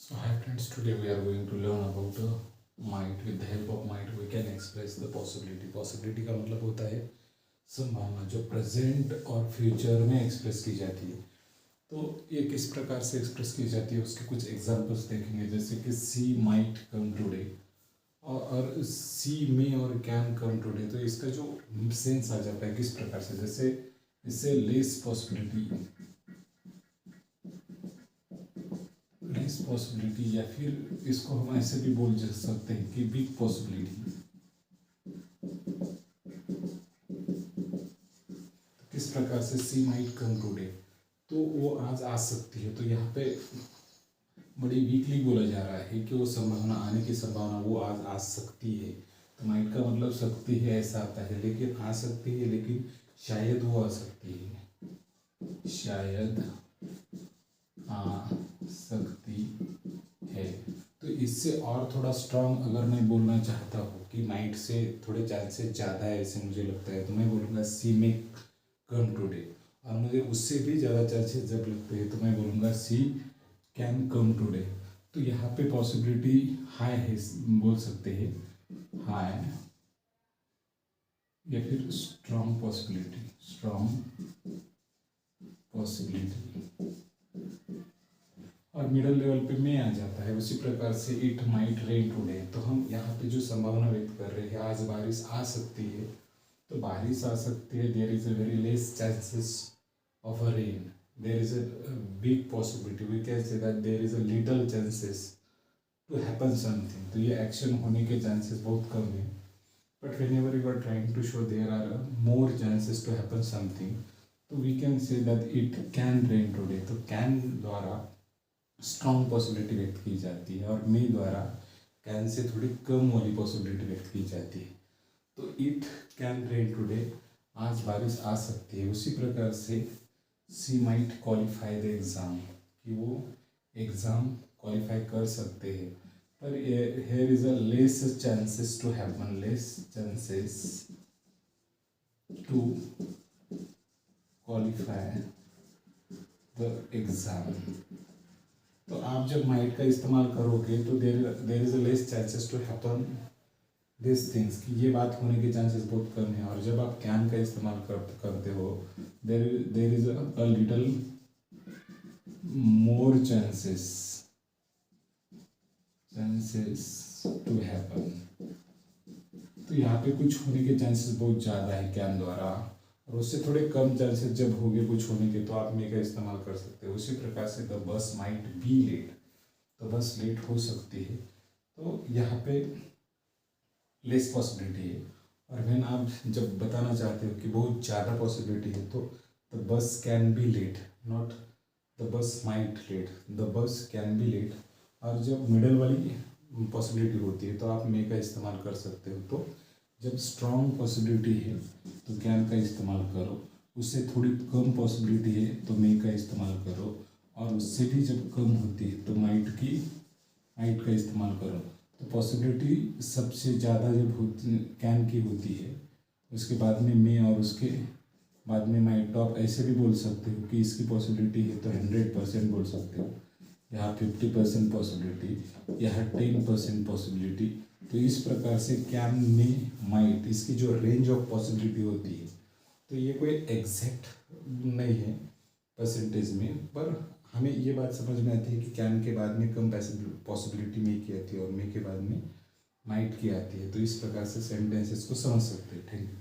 So hi friends, today we are going to learn about might. With the help of might we can express the possibility. Possibility का मतलब होता है संभावना, जो present और future में एक्सप्रेस की जाती है। तो ये किस प्रकार से एक्सप्रेस की जाती है उसके कुछ एग्जांपल्स देखेंगे, जैसे कि सी माइट कम टुडे और सी मे और कैन कम टुडे। तो इसका जो सेंस आ जाता है किस प्रकार से, जैसे इससे लेस पॉसिबिलिटी, लेस पॉसिबिलिटी, या फिर इसको हम ऐसे भी बोल सकते हैं कि बिग पॉसिबिलिटी। तो किस प्रकार से सी माइट कम टुडे, तो वो आज आ सकती है। तो यहाँ पे बड़ी वीकली बोला जा रहा है कि वो संभावना, आने की संभावना वो आज आ सकती है। तो माइट का मतलब सकती है ऐसा आता है, लेकिन आ सकती है, लेकिन शायद वो आ सकती है, शायद आ सकती है। तो इससे और थोड़ा स्ट्रांग अगर मैं बोलना चाहता हूँ कि माइट से थोड़े चांसेस ज़्यादा है ऐसे मुझे लगता है, तो मैं बोलूँगा सी मे कम टुडे। और मुझे उससे भी ज़्यादा चांसेस जब लगते हैं तो मैं बोलूँगा सी कैन कम टुडे। तो यहाँ पे पॉसिबिलिटी हाई है, बोल सकते हैं हाई, या फिर स्ट्रांग पॉसिबिलिटी, स्ट्रांग पॉसिबिलिटी। और मिडल लेवल पे में आ जाता है। उसी प्रकार से इट माइट रेन टुडे, तो हम यहाँ पे जो संभावना व्यक्त कर रहे हैं आज बारिश आ सकती है, तो बारिश आ सकती है। There is a very less chances of a rain, there is a big possibility, we can say that there is a little chances to happen something. तो ये एक्शन होने के चांसेस बहुत कम है, but whenever you are trying to show there are more chances to happen something, तो we can say that it can rain today. तो can द्वारा स्ट्रॉन्ग पॉसिबिलिटी व्यक्त की जाती है और मे द्वारा कैन से थोड़ी कम वाली पॉसिबिलिटी व्यक्त की जाती है। तो इट कैन रेन टुडे, आज बारिश आ सकती है। उसी प्रकार से she might qualify the exam, कि वो एग्ज़ाम क्वालिफाई कर सकते हैं, पर here is a less chances to happen, less chances to qualify the exam. तो आप जब माइट का इस्तेमाल करोगे तो there is a less chances to happen this things, कि ये बात होने के चांसेस बहुत कम है। और जब आप कैन का इस्तेमाल करते हो, there is a little more chances to happen. तो यहाँ पे कुछ होने के चांसेस बहुत ज़्यादा है कैन द्वारा, और उससे थोड़े कम चांसेस जब होंगे कुछ होने के, तो आप मे का इस्तेमाल कर सकते हो। उसी प्रकार से the bus might be late, तो बस लेट हो सकती है। तो यहाँ पे लेस पॉसिबिलिटी है। और व्हेन आप जब बताना चाहते हो कि बहुत ज़्यादा पॉसिबिलिटी है, तो the bus can be late, not the bus might late, the bus can be late. और जब मिडल वाली पॉसिबिलिटी होती है तो आप मे का इस्तेमाल कर सकते हो। तो जब स्ट्रॉन्ग पॉसिबिलिटी है तो कैन का इस्तेमाल करो, उससे थोड़ी कम पॉसिबिलिटी है तो मे का इस्तेमाल करो, और उससे भी जब कम होती है तो माइट का इस्तेमाल करो। तो पॉसिबिलिटी सबसे ज़्यादा जब होती कैन की होती है, उसके बाद में मे, और उसके बाद में माइट। तो आप ऐसे भी बोल सकते हो कि इसकी पॉसिबिलिटी है तो 100% बोल सकते हो, यहाँ 50% पॉसिबिलिटी, यहाँ 10% पॉसिबिलिटी। तो इस प्रकार से कैन में माइट, इसकी जो रेंज ऑफ पॉसिबिलिटी होती है, तो ये कोई एग्जैक्ट नहीं है परसेंटेज में, पर हमें ये बात समझ में आती है कि कैन के बाद में कम पॉसिबिलिटी मे की आती है और मे के बाद में माइट की आती है। तो इस प्रकार से सेंटेंसेस को समझ सकते हैं। Thank you.